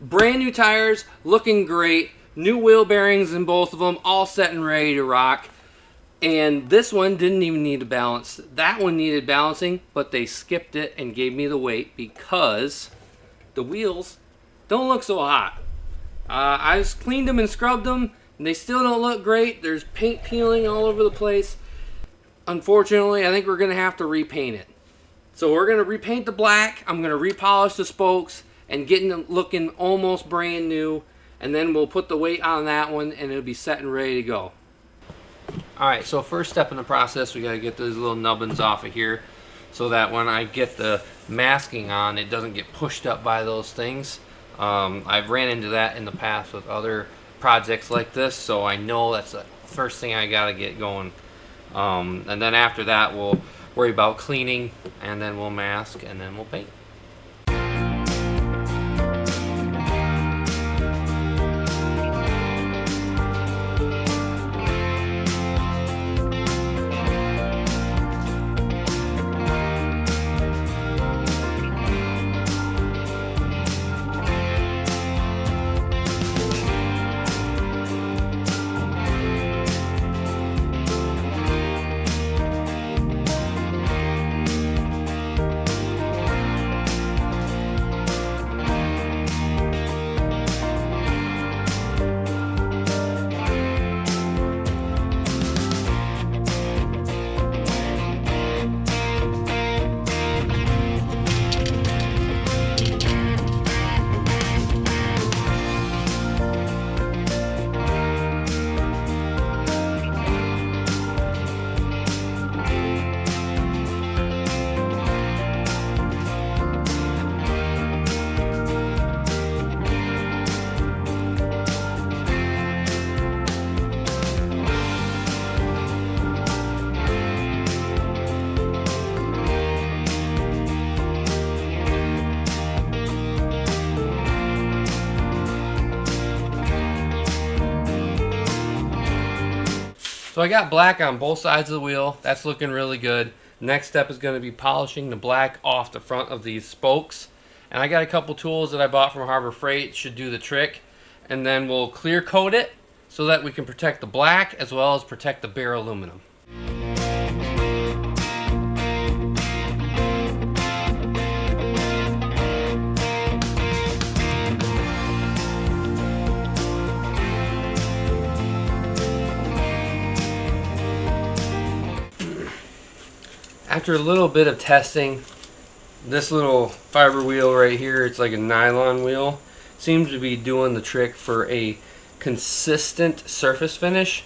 Brand new tires, looking great. New wheel bearings in both of them, all set and ready to rock. And this one didn't even need to balance. That one needed balancing, but they skipped it and gave me the weight because the wheels don't look so hot. I just cleaned them and scrubbed them, and they still don't look great. There's paint peeling all over the place. Unfortunately, I think we're going to have to repaint it. So we're going to repaint the black. I'm going to repolish the spokes and get them looking almost brand new. And then we'll put the weight on that one, and it'll be set and ready to go. Alright, so first step in the process, we got to get those little nubbins off of here so that when I get the masking on, it doesn't get pushed up by those things. I've ran into that in the past with other projects like this, so I know that's the first thing I got to get going. And then after that, we'll worry about cleaning, and then we'll mask, and then we'll paint. So I got black on both sides of the wheel. That's looking really good. Next step is going to be polishing the black off the front of these spokes. And I got a couple tools that I bought from Harbor Freight. Should do the trick. And then we'll clear coat it so that we can protect the black as well as protect the bare aluminum. After a little bit of testing, this little fiber wheel right here, it's like a nylon wheel, seems to be doing the trick for a consistent surface finish.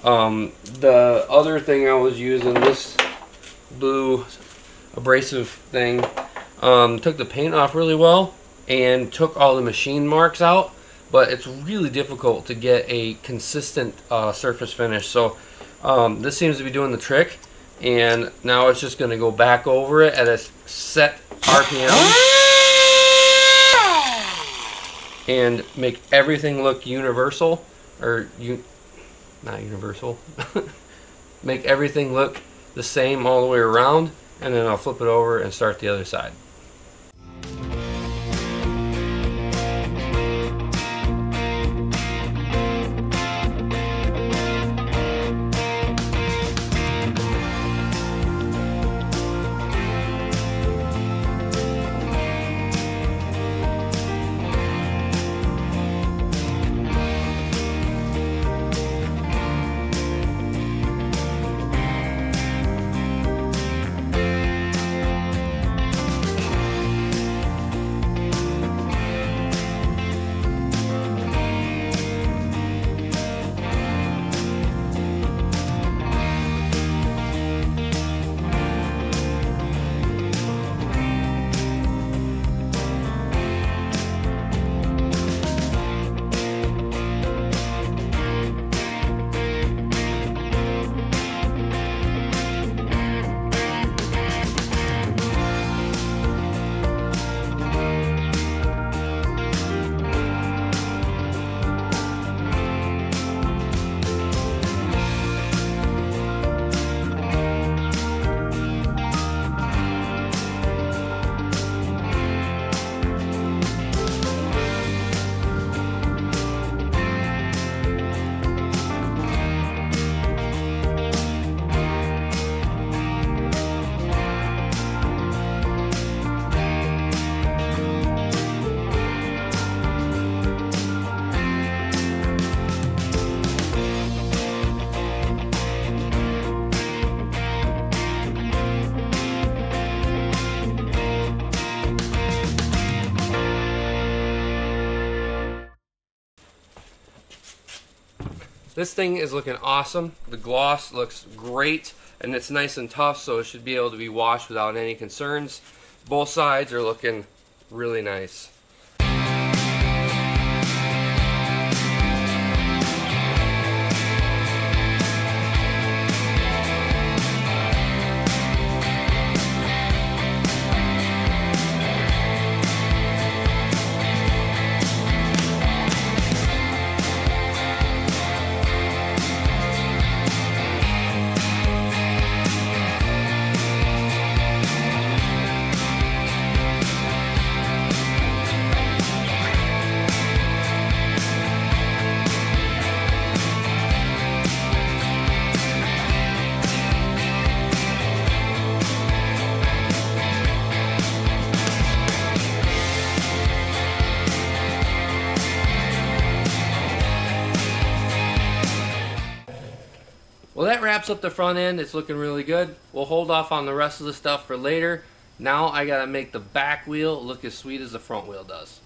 The other thing I was using, this blue abrasive thing, took the paint off really well and took all the machine marks out, but it's really difficult to get a consistent surface finish. So this seems to be doing the trick. And now it's just going to go back over it at a set RPM and make everything look universal, or not universal. Make everything look the same all the way around, and then I'll flip it over and start the other side. This thing is looking awesome. The gloss looks great, and it's nice and tough, so it should be able to be washed without any concerns. Both sides are looking really nice. Well, that wraps up the front end. It's looking really good. We'll hold off on the rest of the stuff for later. Now I gotta make the back wheel look as sweet as the front wheel does.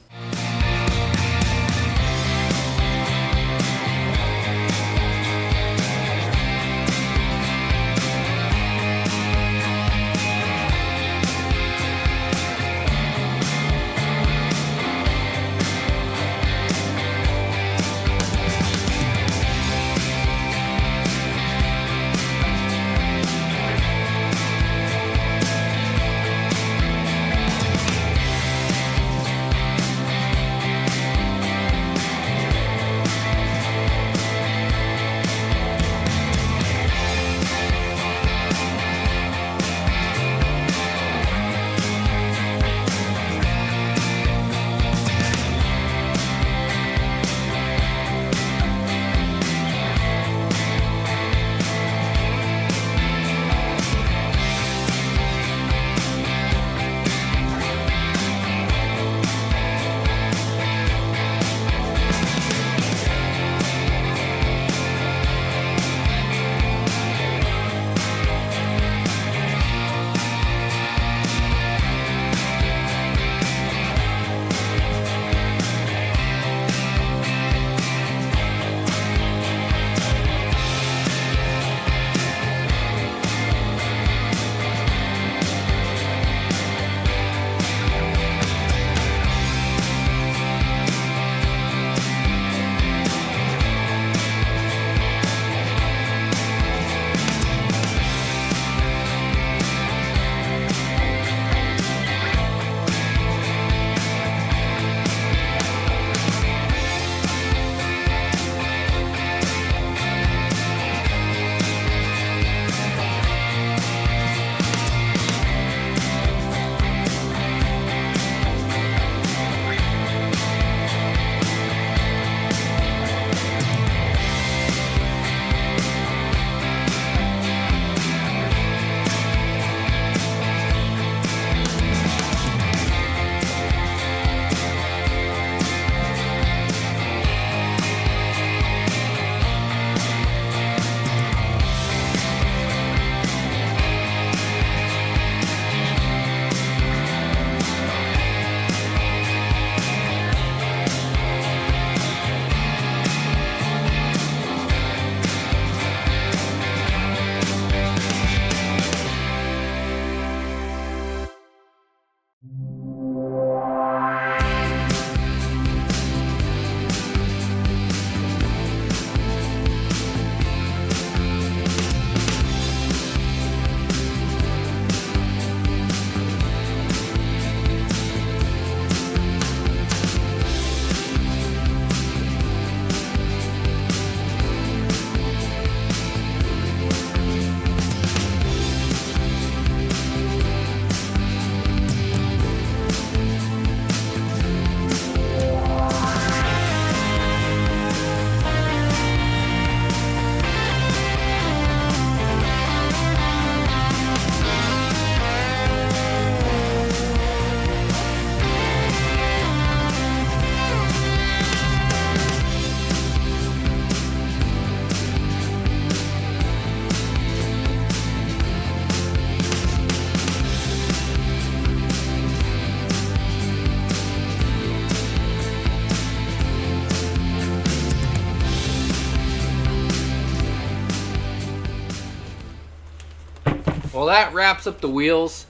Well, that wraps up the wheels.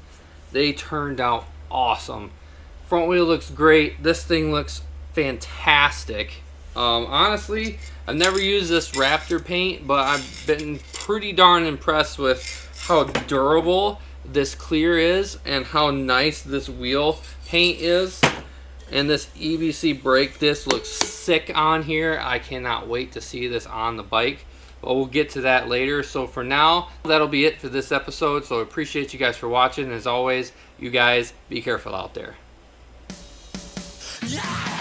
They turned out awesome. Front wheel looks great. This thing looks fantastic. Honestly, I've never used this Raptor paint, but I've been pretty darn impressed with how durable this clear is and how nice this wheel paint is. And this EBC brake disc looks sick on here. I cannot wait to see this on the bike. But we'll get to that later. So for now, that'll be it for this episode. So I appreciate you guys for watching. As always, you guys be careful out there. Yeah!